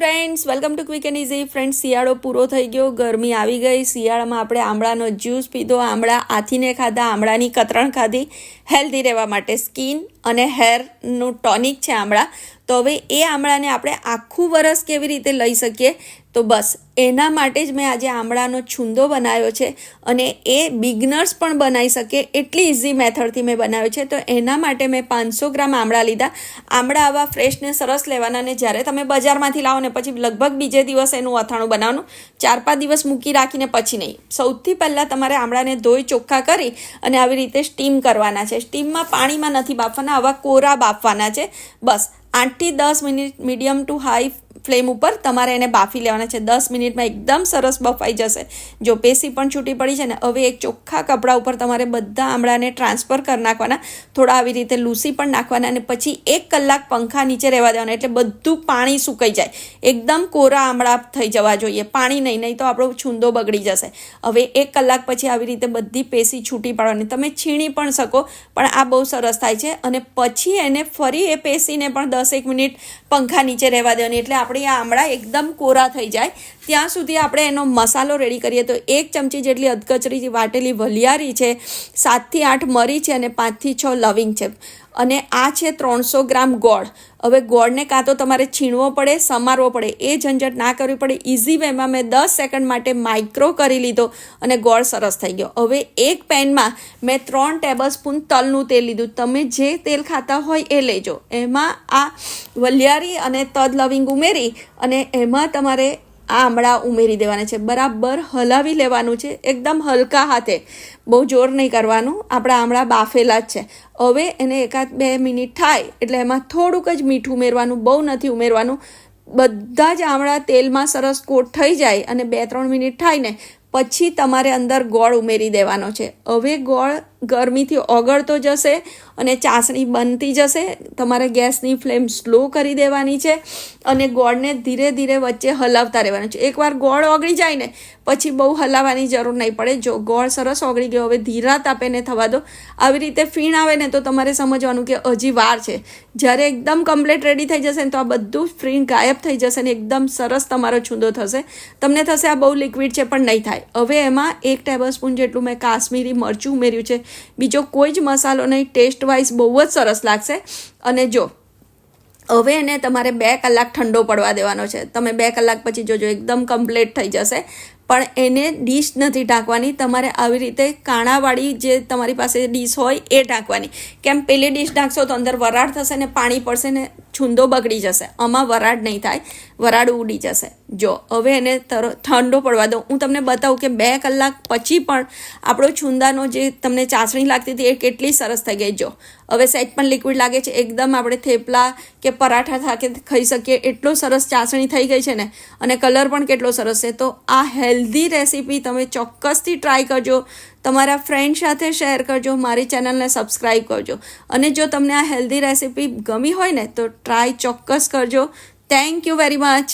Friends, welcome to quick and easy. Friends, શિયાળો પૂરો થઈ ગયો, ગરમી આવી ગઈ. શિયાળામાં આપણે આમળાનો જ્યુસ પીધો, આમળા આથીને ખાધા, આમળાની કતરણ ખાધી હેલ્ધી રહેવા માટે. સ્કિન અને હેરનું ટોનિક છે આમળા. તો હવે એ આમળાને આપણે આખું વરસ કેવી રીતે લઈ શકીએ, તો બસ એના માટે જ મેં આજે આમળાનો છુંદો બનાવ્યો છે. અને એ બિગનર્સ પણ બનાવી શકે એટલી ઇઝી મેથડથી મેં બનાવ્યો છે. તો એના માટે મેં 500 ગ્રામ આમળા લીધા. આમળા આવા ફ્રેશને સરસ લેવાના, અને જ્યારે તમે બજારમાંથી લાવો ને પછી લગભગ બીજે દિવસ એનું અથાણું બનાવવાનું, 4-5 દિવસ મૂકી રાખીને પછી નહીં. સૌથી પહેલાં તમારે આમળાને ધોઈ ચોખ્ખા કરી અને આવી રીતે સ્ટીમ કરવાના છે. સ્ટીમમાં પાણીમાં નથી બાફવાના, આવા કોરા બાફવાના છે. બસ 8 થી 10 minute medium two high flame ઉપર તમારે એને બાફી લેવાના છે. 10 મિનિટમાં એકદમ સરસ બફાઈ જશે. જો પેસી પણ છૂટી પડી છે ને, હવે એક ચોખ્ખા કપડા ઉપર તમારે બધા આમળાને ટ્રાન્સફર કરી નાખવાના, થોડા આવી રીતે લૂસી પણ નાખવાના, અને પછી 1 કલાક પંખા નીચે રહેવા દેવાના, એટલે બધું પાણી સુકાઈ જાય. એકદમ કોરા આમળા થઈ જવા જોઈએ, પાણી નહીં તો આપણો છુંદો બગડી જશે. હવે 1 કલાક પછી આવી રીતે બધી પેસી છૂટી પાડવાની. તમે છીણી પણ શકો, પણ આ બહુ સરસ થાય છે. અને પછી એને ફરી એ પેસીને પણ 10-1 મિનિટ પંખા નીચે રહેવા દેવાની, એટલે આપણી આ આમળા એકદમ કોરા થઈ જાય. ત્યાં સુધી આપણે એનો મસાલો રેડી કરીએ. તો 1 ચમચી જેટલી અધકચરી વાટેલી વલિયારી છે, 7 થી 8 મરી છે, અને 5 થી 6 લવિંગ છે. અને આ છે 300 ગ્રામ ગોળ. હવે ગોળને કાં તો તમારે છીણવો પડે, સમારવો પડે, એ ઝંઝટ ના કરવી પડે. ઇઝી વેમાં મેં 10 સેકન્ડ માટે માઇક્રો કરી લીધો અને ગોળ સરસ થઈ ગયો. હવે એક પેનમાં મેં 3 ટેબલસ્પૂન તલનું તેલ લીધું. તમે જે તેલ ખાતા હોય એ લેજો. એમાં આ વલિયારી અને તજ લવિંગ ઉમેરી અને એમાં તમારે આ આમળા ઉમેરી દેવાના છે. બરાબર હલાવી લેવાનું છે, એકદમ હલકા હાથે, બહુ જોર નહીં કરવાનું. આપણા આમળા બાફેલા જ છે. હવે એને 1-2 મિનિટ થાય એટલે એમાં થોડુંક જ મીઠું ઉમેરવાનું, બહુ નથી ઉમેરવાનું. બધા જ આમળા તેલમાં સરસ કોટ થઈ જાય અને 2-3 મિનિટ થાય ને પછી તમારે અંદર ગોળ ઉમેરી દેવાનો છે. હવે ગોળ ગરમીથી ઓગળતો જશે અને ચાસણી બનતી જશે. તમારે ગેસની ફ્લેમ સ્લો કરી દેવાની છે અને ગોળને ધીરે ધીરે વચ્ચે હલાવતા રહેવાનું છે. એકવાર ગોળ ઓગળી જાય ને પછી બહુ હલાવવાની જરૂર નહીં પડે. જો ગોળ સરસ ઓગળી ગયો, હવે ધીરા તાપેને થવા દો. આવી રીતે ફીણ આવે ને તો તમારે સમજવાનું કે હજી વાર છે. જ્યારે એકદમ કમ્પ્લીટ રેડી થઈ જશે ને તો આ બધું ફીણ ગાયબ થઈ જશે ને એકદમ સરસ તમારો છુંદો થશે. તમને થશે આ બહુ લિક્વિડ છે, પણ નહીં થાય. હવે એમાં 1 ટેબલસ્પૂન જેટલું મેં કાશ્મીરી મરચું ઉમેર્યું છે. બીજો કોઈ જ મસાલો નહીં. ટેસ્ટ વાઇઝ બહુ જ સરસ લાગશે. અને જો હવે એને તમારે 2 કલાક ઠંડો પડવા દેવાનો છે. તમે 2 કલાક પછી જોજો એકદમ કમ્પ્લીટ થઈ જશે. પણ એને ડીશ નથી ઢાંકવાની, તમારે આવી રીતે કાણાવાળી જે તમારી પાસે ડીશ હોય એ ઢાંકવાની. કેમ, પેલી ડીશ ઢાંકશો તો અંદર વરાળ થશે ને પાણી પડશે ને છુંદો બગડી જશે. આમાં વરાળ નહીં થાય, વરાળ ઉડી જશે. જો હવે એને ઠંડો પડવા દો. હું તમને બતાવું કે 2 કલાક પછી પણ આપણો છુંદાનો જે તમને ચાસણી લાગતી હતી એ કેટલી સરસ થઈ ગઈ. જો હવે સહેજ પણ લિક્વિડ લાગે છે, એકદમ આપણે થેપલા કે પરાઠા સાથે ખાઈ શકીએ એટલો સરસ ચાસણી થઈ ગઈ છે ને, અને કલર પણ કેટલો સરસ છે. તો આ હેલ્ધી રેસીપી તમે ચોક્કસથી ટ્રાય કરજો. તમારા ફ્રેન્ડ સાથે શેર કરજો, મારી ચેનલને સબસ્ક્રાઈબ કરજો. અને જો તમને આ હેલ્ધી રેસીપી ગમી હોય ને તો ટ્રાય ચોક્કસ કરજો. Thank you very much.